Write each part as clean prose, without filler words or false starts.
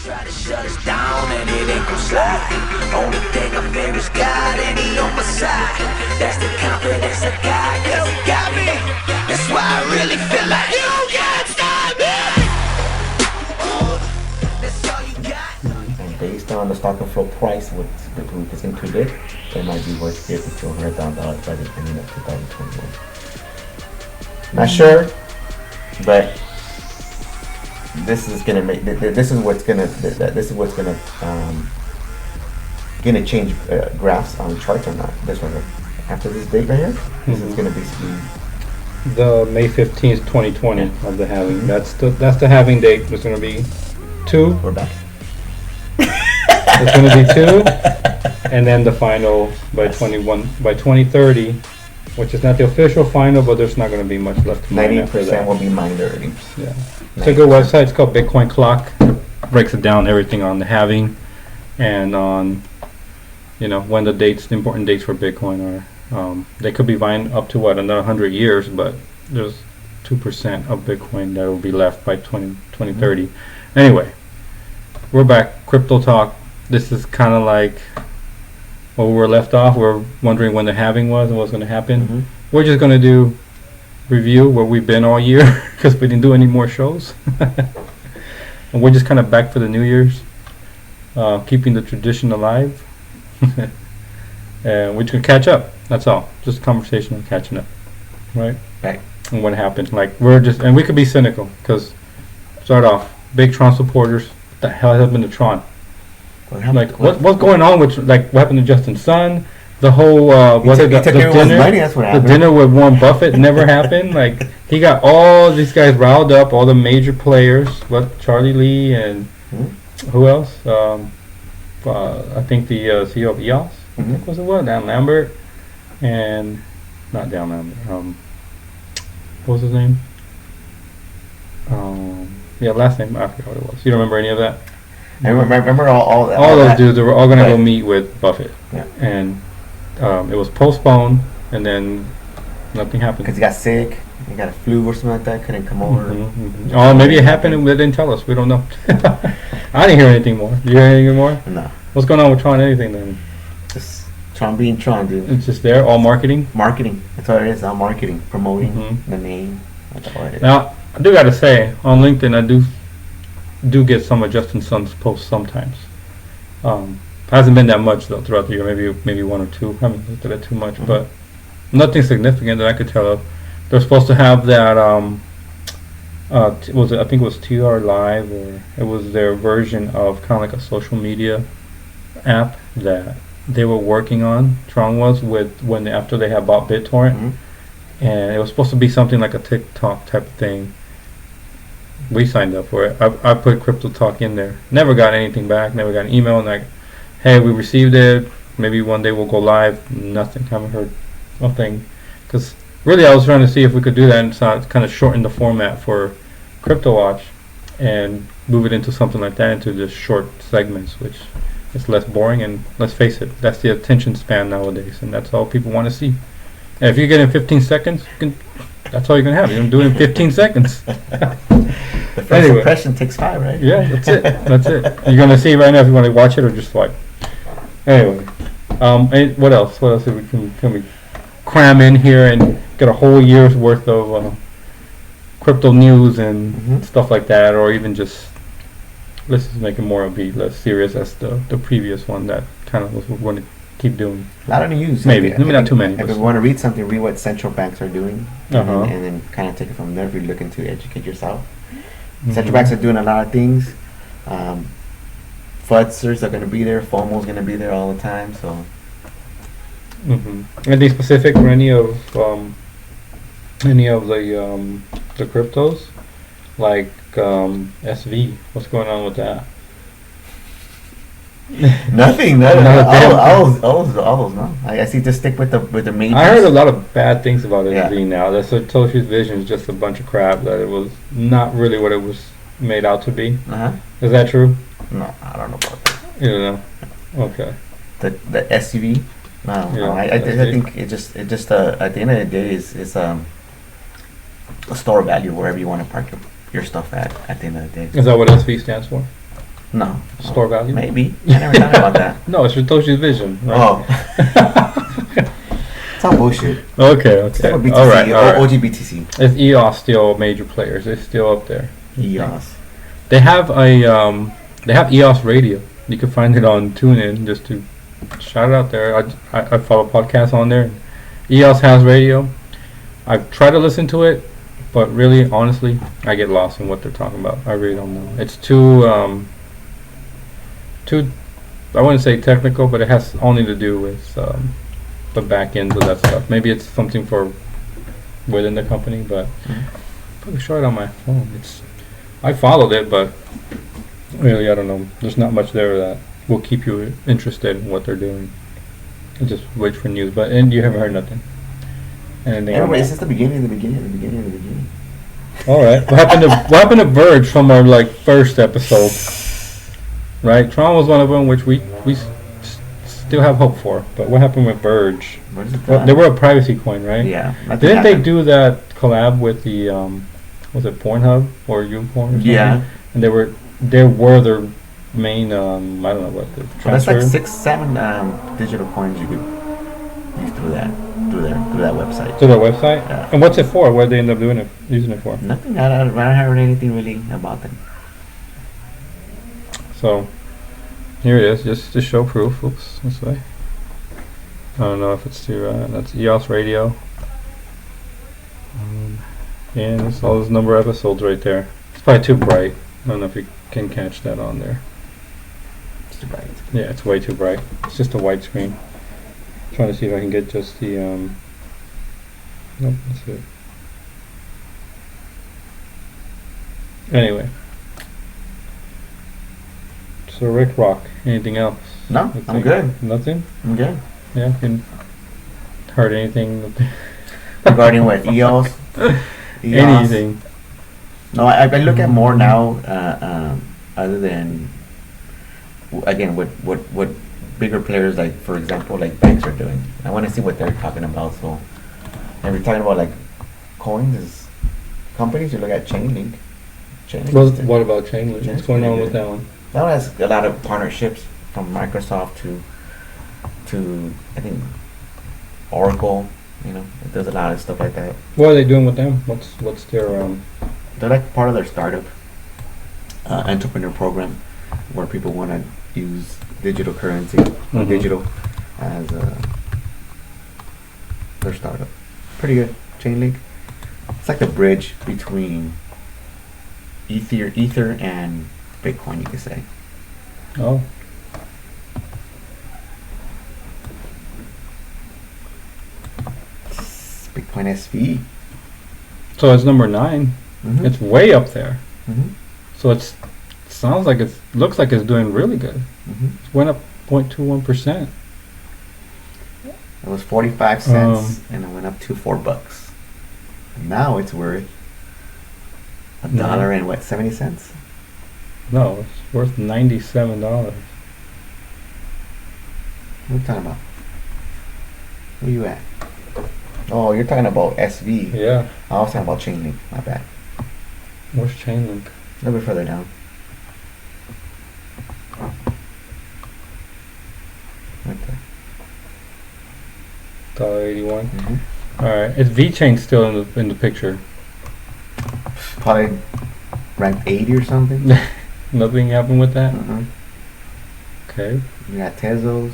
try to shut us down and it ain't gon' slide. Only thing I fear is God and he on my side. That's the confidence I got, cause he got me. That's why I really feel like you can't stop me. That's all you got. And based on the stock and flow price, what's the group is into it, it might be worth $50,000 to $100,000 by the ending of 2021. Not sure, but this is gonna make this is what's gonna change graphs on charts or not. This one after this date right here, this is gonna basically the May 15th, 2020 of the halving. That's the halving date. There's gonna be two. We're back. There's gonna be two, and then the final by 2030, which is not the official final, but there's not gonna be much left to mine after 90% that. will be mined already. Yeah. It's a good website. It's called Bitcoin Clock. It breaks it down, everything on the halving and on, when the dates, the important dates for Bitcoin are. They could be mined up to another 100 years, but there's 2% of Bitcoin that will be left by 2030. Anyway, we're back. Crypto Talk. This is kind of like where we were left off. We're wondering when the halving was and what's going to happen. We're just going to do review where we've been all year because we didn't do any more shows. And we're just kind of back for the New Year's, keeping the tradition alive. And we're just gonna catch up. That's all. Just a conversation of catching up, right? Right. And what happened? Like and we could be cynical because start off big Tron supporters. What the hell happened to Tron? What's going on with what happened to Justin Sun? The whole the dinner with Warren Buffett never happened. Like he got all these guys riled up, all the major players. What Charlie Lee and who else? I think the CEO of EOS. I think was it Dan Lambert and not Dan Lambert. What was his name? Last name I forgot what it was. You don't remember any of that? I remember all those dudes. They were all gonna go meet with Buffett. Yeah. And it was postponed, and then nothing happened. Because he got sick, he got a flu or something like that, couldn't come over. Oh, maybe it happened and they didn't tell us. We don't know. I didn't hear anything more. Did you hear anything more? No. What's going on with Tron? Anything then? Just Tron being Tron, dude. It's just there, all marketing? Marketing. That's all it is, all marketing. Promoting the name. That's all it is. Now, I do got to say, on LinkedIn, I do get some of Justin Sun's posts sometimes. Hasn't been that much though throughout the year. Maybe one or two. I haven't looked at it too much, but nothing significant that I could tell of. They're supposed to have that. I think it was TR Live, or it was their version of kind of like a social media app that they were working on. Tron was after they had bought BitTorrent, and it was supposed to be something like a TikTok type of thing. We signed up for it. I put Crypto Talk in there. Never got anything back. Never got an email like, hey, we received it. Maybe one day we'll go live. Nothing. Haven't heard nothing. Because really I was trying to see if we could do that and kind of shorten the format for Crypto Watch and move it into something like that, into just short segments, which is less boring. And let's face it, that's the attention span nowadays. And that's all people want to see. And if you get in 15 seconds, that's all you're going to have. You're going to do it in 15 seconds. The first impression takes 5, right? Yeah, that's it. That's it. You're going to see right now if you want to watch it or just swipe. Anyway, what else? What else can we cram in here and get a whole year's worth of crypto news and stuff like that, or even just let's just make it more less serious as the previous one that kind of was going to keep doing. A lot of news. Maybe not too many. If you want to read something, read what central banks are doing, and then kind of take it from there if you're looking to educate yourself. Central banks are doing a lot of things. FUDsters are going to be there. FOMO's going to be there all the time. So, anything specific for any of the cryptos, like SV? What's going on with that? Nothing. All those no. I see. Just stick with the majors. I heard a lot of bad things about SV now. That's what Toshi's vision is, just a bunch of crap. That it was not really what it was made out to be. Is that true? No, I don't know about that. You don't know? Okay. The SUV. No. I think it just at the end of the day is a store value wherever you want to park your stuff at the end of the day. Is that what SV stands for? No. Store value? Maybe. I never thought about that. No, it's Satoshi's vision. Right? Oh. It's all bullshit. Okay. Except for BTC. All right. OG BTC. Is EOS still major players? They're still up there. EOS. They have they have EOS Radio. You can find it on TuneIn. Just to shout it out there. I follow podcasts on there. EOS has radio. I've tried to listen to it, but really, honestly, I get lost in what they're talking about. I really don't know. It's too I wouldn't say technical, but it has only to do with the back ends of that stuff. Maybe it's something for within the company, but probably show it on my phone. I followed it, but really, I don't know. There's not much there that will keep you interested in what they're doing. You just wait for news, and you haven't heard nothing. Anyway, it's just the beginning. All right. What happened to Verge from our first episode? Right, Tron was one of them, which we still have hope for. But what happened with Verge? Well, they were a privacy coin, right? Yeah. Didn't they do that collab with the was it Pornhub or YouPorn? Or something? Yeah. And they were their main I don't know what the transfer. Well, that's 6-7 digital coins you could use through that website. To their website? Yeah. And what's it for? What did they end up using it for? Nothing. I haven't heard anything really about them. So here it is, just to show proof. Oops, this way. I don't know if it's too. That's EOS Radio. And it's all those number of episodes right there. It's probably too bright. I don't know if you can catch that on there. It's too bright. Yeah, it's way too bright. It's just a white screen. Trying to see if I can get just the. Nope, that's it. Anyway. So Rick Rock, anything else? No, I'm good. Nothing? I'm good. Yeah, can heard anything regarding what EOS? Anything? No, I look at more now. Other than again, what bigger players like, for example, like banks are doing. I want to see what they're talking about. So, and we're talking about coins as companies. You look at Chainlink. What about Chainlink? What's going on with that one? That one has a lot of partnerships from Microsoft to I think Oracle. It does a lot of stuff like that. What are they doing with them? What's their They're like part of their startup entrepreneur program, where people want to use digital currency, digital as their startup. Pretty good. Chainlink. It's like the bridge between Ether and Bitcoin, you could say. Oh. Bitcoin SV. So it's number 9. It's way up there. So it looks like it's doing really good. It went up 0.21%. It was 45 cents and it went up to $4. And now it's worth $1 and what, 70 cents? No, it's worth $97. What are you talking about? Where you at? Oh, you're talking about SV. Yeah. I was talking about Chainlink. My bad. Where's Chainlink? A little bit further down. Right there. $1.81. All right. Is VeChain still in the picture? Probably ranked 80 or something. Nothing happened with that. Okay. You got Tezos.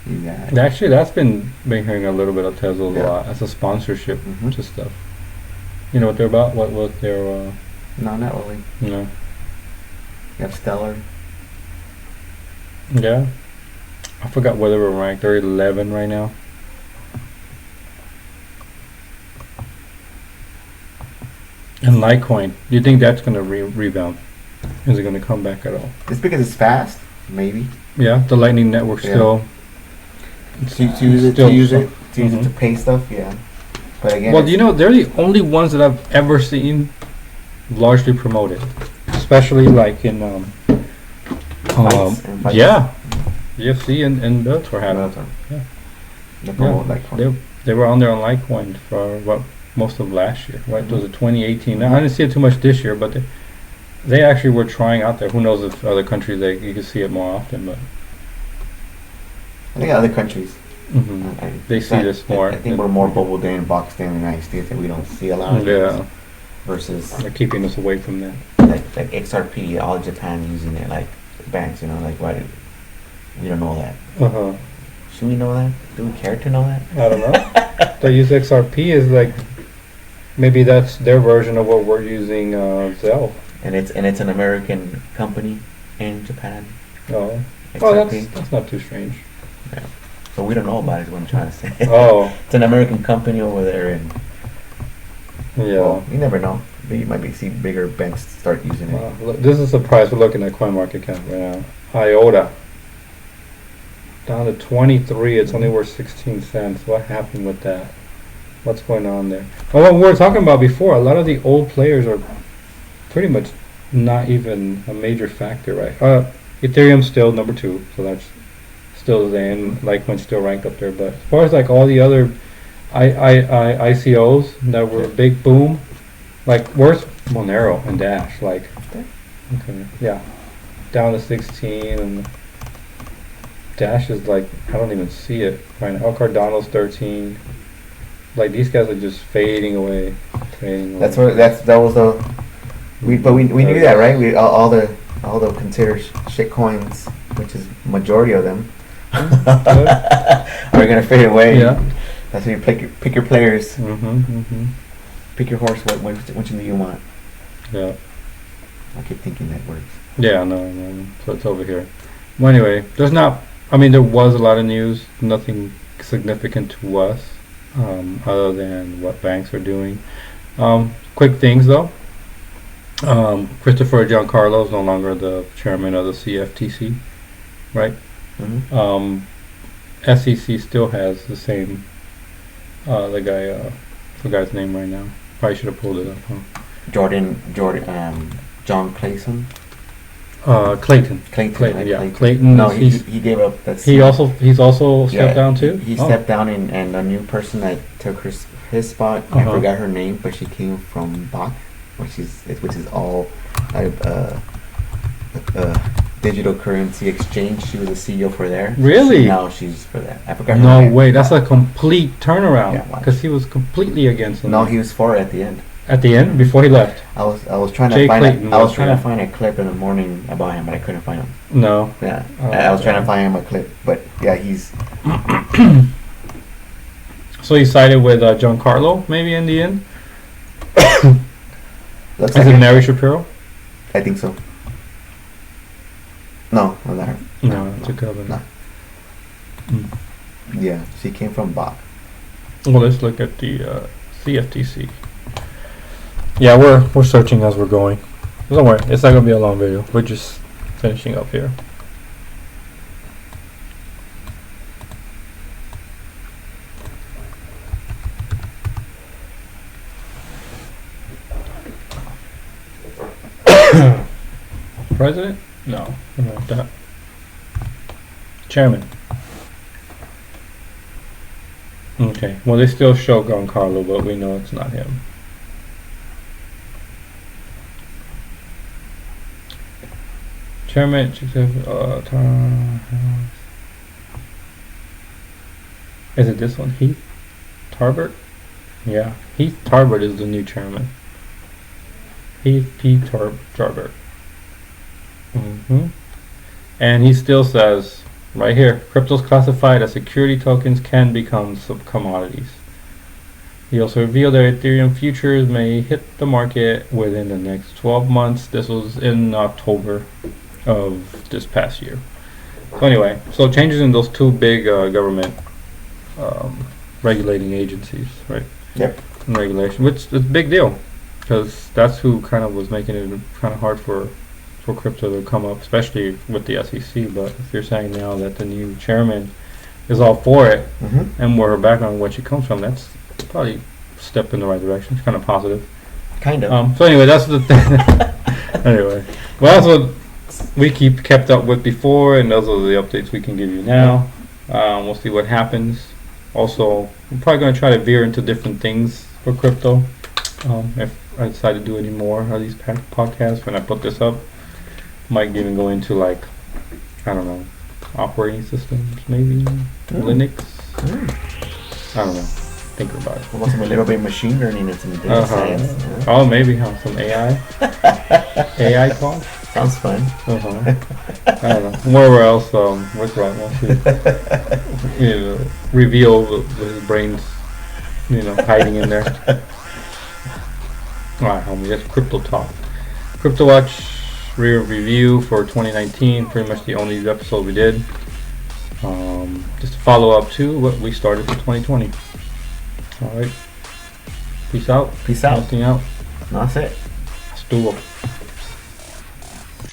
You got. Actually, that's been hearing a little bit of Tezos a lot. That's a sponsorship to stuff. You know what they're about? What they're? No, not really. No. You have Stellar. Yeah. I forgot where they were ranked. They're 11 right now. And Litecoin, do you think that's going to rebound? Is it going to come back at all? It's because it's fast, maybe. Yeah, the Lightning Network still. To use it to pay stuff, yeah. But again, well, they're the only ones that I've ever seen largely promoted, especially like in yeah, UFC and Bellator had it. Yeah. They promote Litecoin. They were on there on Litecoin for most of last year, right? It was 2018. Now, I didn't see it too much this year, but They actually were trying out there. Who knows if other countries you can see it more often, but I think other countries. they see this more. I think we're more bubbled in, boxed in the United States, and we don't see a lot of things. Versus They're keeping us away from that. like XRP, all Japan using it, like banks, like why did we don't know that? Should we know that? Do we care to know that? I don't know. They use XRP is like maybe that's their version of what we're using Zelle. And it's an American company in Japan. Oh, XRP. well, that's not too strange. Yeah. So we don't know about it. Is what I'm trying to say. Oh, it's an American company over there, and yeah. well, you never know. You might see bigger banks start using it. Wow. Look, this is a price we're looking at CoinMarketCap right now. IOTA down to 23. It's only worth 16 cents. What happened with that? What's going on there? Well, what we were talking about before, a lot of the old players are pretty much not even a major factor, right? Ethereum's still number 2, so that's still Zen, Litecoin's still ranked up there. But as far as like all the other ICOs that were a big boom, like where's Monero and Dash? Like, okay, yeah, down to 16, and Dash is like I don't even see it right now. Cardano's 13. Like these guys are just fading away. That was the we knew that, right? We all the considered shit coins, which is majority of them, are gonna fade away. Yeah, that's when you pick your players. Pick your horse. Which one do you want? Yeah. I keep thinking that works. Yeah, no. So it's over here. Well, anyway, there's not. I mean, there was a lot of news. Nothing significant to us, other than what banks are doing. Quick things though. Christopher Giancarlo is no longer the chairman of the CFTC, right? SEC still has the same. The guy, the guy's name right now. Probably should have pulled it up. John Clayton. Clayton. Yeah. Clayton. Clayton. No, he gave up. He's also stepped down too. He stepped down, and a new person that took his spot. I forgot her name, but she came from Bach, which is all digital currency exchange. She was a CEO for there. Really? Now she's for that. I forgot her No name. way. That's a complete turnaround. Yeah, Because he was completely against them. No, he was for it at the end. At the end, before he left. I was trying Jay to find Clayton I was was trying there. to find a clip in the morning about him, but I couldn't find him. No. Yeah, Oh, I was trying yeah. to find him a clip, but yeah, he's. So he sided with Giancarlo, maybe in the end. Looks Is like it it. Mary Shapiro? I think so. No, not her. No, it's a governor. No. Yeah, she came from Bach. Well, let's look at the CFTC. Yeah, we're searching as we're going. Don't worry, it's not gonna be a long video. We're just finishing up here. President? No, I don't want that. Chairman. Okay, well they still show Giancarlo, but we know it's not him. Chairman, is it this one? Heath Tarbert? Yeah, Heath Tarbert is the new chairman. Heath P. Tarbert. And he still says, right here, cryptos classified as security tokens can become commodities. He also revealed that Ethereum futures may hit the market within the next 12 months. This was in October of this past year. So anyway, so changes in those two big government regulating agencies, right? Yep. And regulation, which is a big deal, because that's who kind of was making it kind of hard for crypto to come up, especially with the SEC. But if you're saying now that the new chairman is all for it, and where her background, where she comes from, that's probably a step in the right direction. It's kind of positive. Kind of. So anyway, that's the thing. Anyway, well, that's what we kept up with before, and those are the updates we can give you now. We'll see what happens. Also, we're probably going to try to veer into different things for crypto. If I decide to do any more of these podcasts, when I put this up, might even go into like, I don't know, operating systems, maybe Linux. I don't know. Thinking about it. Almost a little bit of machine learning and some data science. Yeah. Oh, maybe some AI. AI talk. Sounds fun. I don't know. Wherever else, Rick Rock wants to, reveal the brains, hiding in there. Alright, homie, that's Crypto Talk. Crypto Watch review for 2019, pretty much the only episode we did. Just a follow up to what we started for 2020. Alright. Peace out. Peace out. Nothing out. That's it. Estuvo.